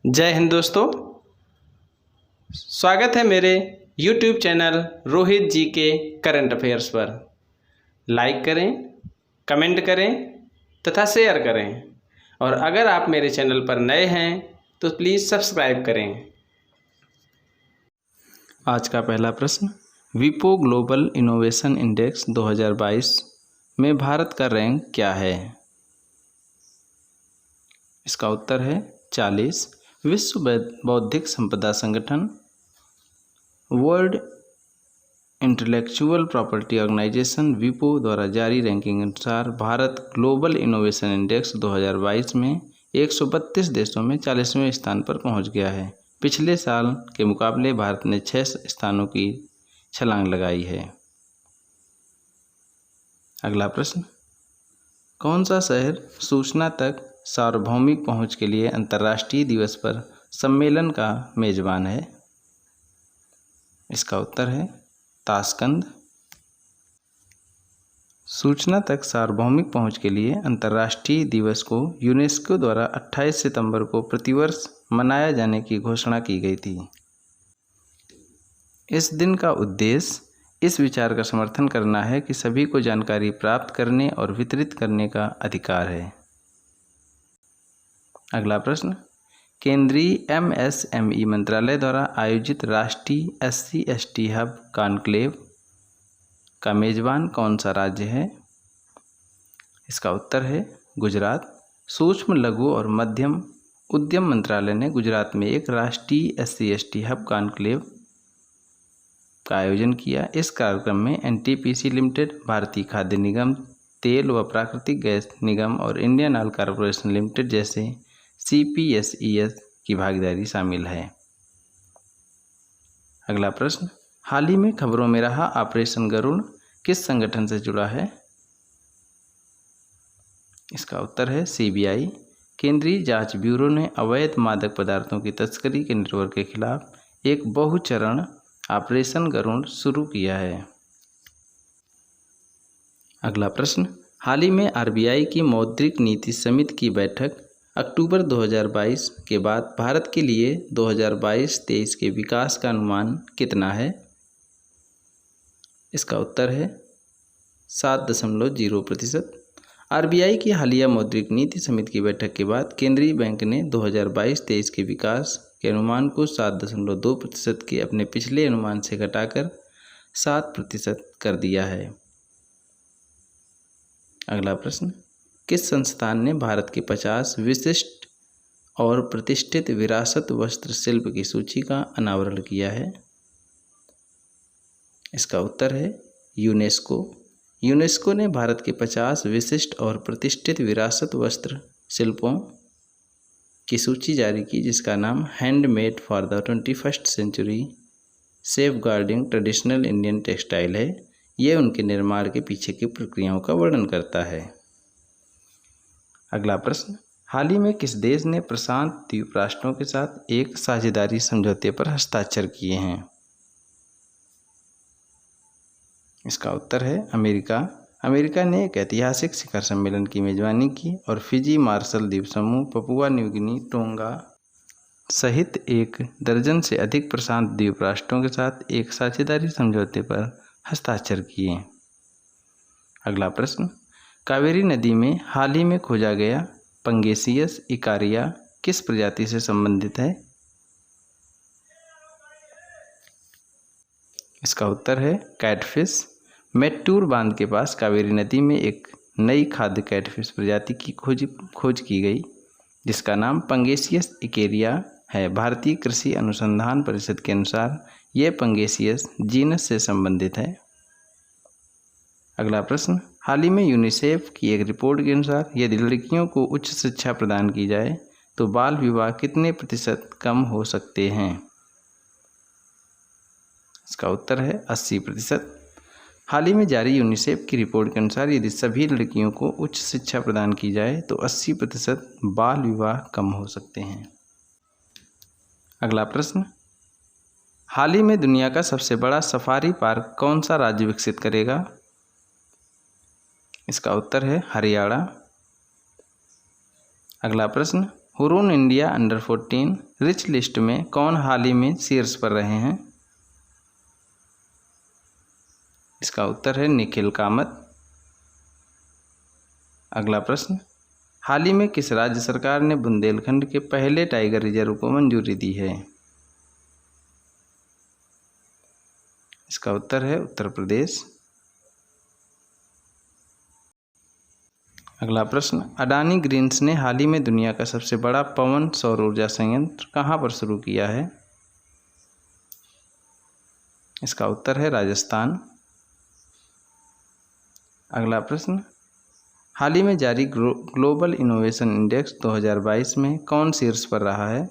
जय हिंद दोस्तों, स्वागत है मेरे YouTube चैनल रोहित जी के करंट अफेयर्स पर। लाइक करें, कमेंट करें तथा शेयर करें। और अगर आप मेरे चैनल पर नए हैं तो प्लीज़ सब्सक्राइब करें। आज का पहला प्रश्न, विपो ग्लोबल इनोवेशन इंडेक्स 2022 में भारत का रैंक क्या है? इसका उत्तर है 40। विश्व बौद्धिक संपदा संगठन वर्ल्ड इंटेलेक्चुअल प्रॉपर्टी ऑर्गेनाइजेशन विपो द्वारा जारी रैंकिंग अनुसार भारत ग्लोबल इनोवेशन इंडेक्स 2022 में 132 देशों में 40वें स्थान पर पहुंच गया है। पिछले साल के मुकाबले भारत ने 6 स्थानों की छलांग लगाई है। अगला प्रश्न, कौन सा शहर सूचना तक सार्वभौमिक पहुंच के लिए अंतर्राष्ट्रीय दिवस पर सम्मेलन का मेजबान है? इसका उत्तर है ताशकंद। सूचना तक सार्वभौमिक पहुंच के लिए अंतर्राष्ट्रीय दिवस को यूनेस्को द्वारा 28 सितंबर को प्रतिवर्ष मनाया जाने की घोषणा की गई थी। इस दिन का उद्देश्य इस विचार का समर्थन करना है कि सभी को जानकारी प्राप्त करने और वितरित करने का अधिकार है। अगला प्रश्न, केंद्रीय MSME मंत्रालय द्वारा आयोजित राष्ट्रीय SC/ST हब कॉन्क्लेव का मेजबान कौन सा राज्य है? इसका उत्तर है गुजरात। सूक्ष्म, लघु और मध्यम उद्यम मंत्रालय ने गुजरात में एक राष्ट्रीय SC/ST हब कॉन्क्लेव का आयोजन किया। इस कार्यक्रम में NTPC लिमिटेड, भारतीय खाद्य निगम, तेल व प्राकृतिक गैस निगम और इंडियन ऑयल कॉरपोरेशन लिमिटेड जैसे CPSEs की भागीदारी शामिल है। अगला प्रश्न, हाल ही में खबरों में रहा ऑपरेशन गरुड़ किस संगठन से जुड़ा है? इसका उत्तर है CBI। केंद्रीय जांच ब्यूरो ने अवैध मादक पदार्थों की तस्करी के नेटवर्क के खिलाफ एक बहुचरण ऑपरेशन गरुड़ शुरू किया है। अगला प्रश्न, हाल ही में RBI की मौद्रिक नीति समिति की बैठक अक्टूबर 2022 के बाद भारत के लिए 2022-23 के विकास का अनुमान कितना है? इसका उत्तर है 7.0%। RBI की हालिया मौद्रिक नीति समिति की बैठक के बाद केंद्रीय बैंक ने 2022-23 के विकास के अनुमान को 7.2% के अपने पिछले अनुमान से घटाकर 7% कर दिया है। अगला प्रश्न, किस संस्थान ने भारत के 50 विशिष्ट और प्रतिष्ठित विरासत वस्त्र शिल्प की सूची का अनावरण किया है? इसका उत्तर है यूनेस्को। यूनेस्को ने भारत के 50 विशिष्ट और प्रतिष्ठित विरासत वस्त्र शिल्पों की सूची जारी की, जिसका नाम handmade for the 21st century safeguarding traditional Indian textile है। यह उनके निर्माण के पीछे की प्रक्रियाओं का वर्णन करता है। अगला प्रश्न, हाल ही में किस देश ने प्रशांत द्वीप राष्ट्रों के साथ एक साझेदारी समझौते पर हस्ताक्षर किए हैं? इसका उत्तर है अमेरिका। अमेरिका ने एक ऐतिहासिक शिखर सम्मेलन की मेजबानी की और फिजी, मार्शल द्वीप समूह, पपुआ न्यू गिनी, टोंगा सहित 1 दर्जन से अधिक प्रशांत द्वीप राष्ट्रों के साथ एक साझेदारी समझौते पर हस्ताक्षर किए। अगला प्रश्न, कावेरी नदी में हाल ही में खोजा गया पंगेसियस इकारिया किस प्रजाति से संबंधित है? इसका उत्तर है कैटफिश। मेट्टूर बांध के पास कावेरी नदी में एक नई खाद्य कैटफिश प्रजाति की खोज की गई, जिसका नाम पंगेसियस इकेरिया है। भारतीय कृषि अनुसंधान परिषद के अनुसार यह पंगेसियस जीनस से संबंधित है। अगला प्रश्न, हाल ही में यूनिसेफ की एक रिपोर्ट के अनुसार यदि लड़कियों को उच्च शिक्षा प्रदान की जाए तो बाल विवाह कितने प्रतिशत कम हो सकते हैं? इसका उत्तर है 80%। हाल ही में जारी यूनिसेफ की रिपोर्ट के अनुसार यदि सभी लड़कियों को उच्च शिक्षा प्रदान की जाए तो 80% बाल विवाह कम हो सकते हैं। अगला प्रश्न, हाल ही में दुनिया का सबसे बड़ा सफारी पार्क कौन सा राज्य विकसित करेगा? इसका उत्तर है हरियाणा। अगला प्रश्न, Hurun India under 14 rich list में कौन हाल ही में शीर्ष पर रहे हैं? इसका उत्तर है निखिल कामत। अगला प्रश्न, हाल ही में किस राज्य सरकार ने बुंदेलखंड के पहले टाइगर रिजर्व को मंजूरी दी है? इसका उत्तर है उत्तर प्रदेश। अगला प्रश्न, अडानी ग्रीन्स ने हाल ही में दुनिया का सबसे बड़ा पवन सौर ऊर्जा संयंत्र कहाँ पर शुरू किया है? इसका उत्तर है राजस्थान। अगला प्रश्न, हाल ही में जारी ग्लोबल इनोवेशन इंडेक्स 2022 में कौन शीर्ष पर रहा है?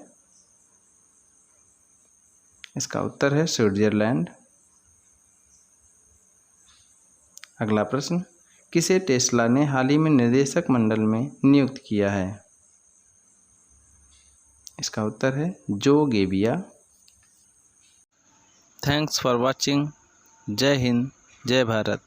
इसका उत्तर है स्विट्जरलैंड। अगला प्रश्न, किसे टेस्ला ने हाल ही में निदेशक मंडल में नियुक्त किया है? इसका उत्तर है Joe Gebbia. Thanks for watching. जय हिंद, जय भारत।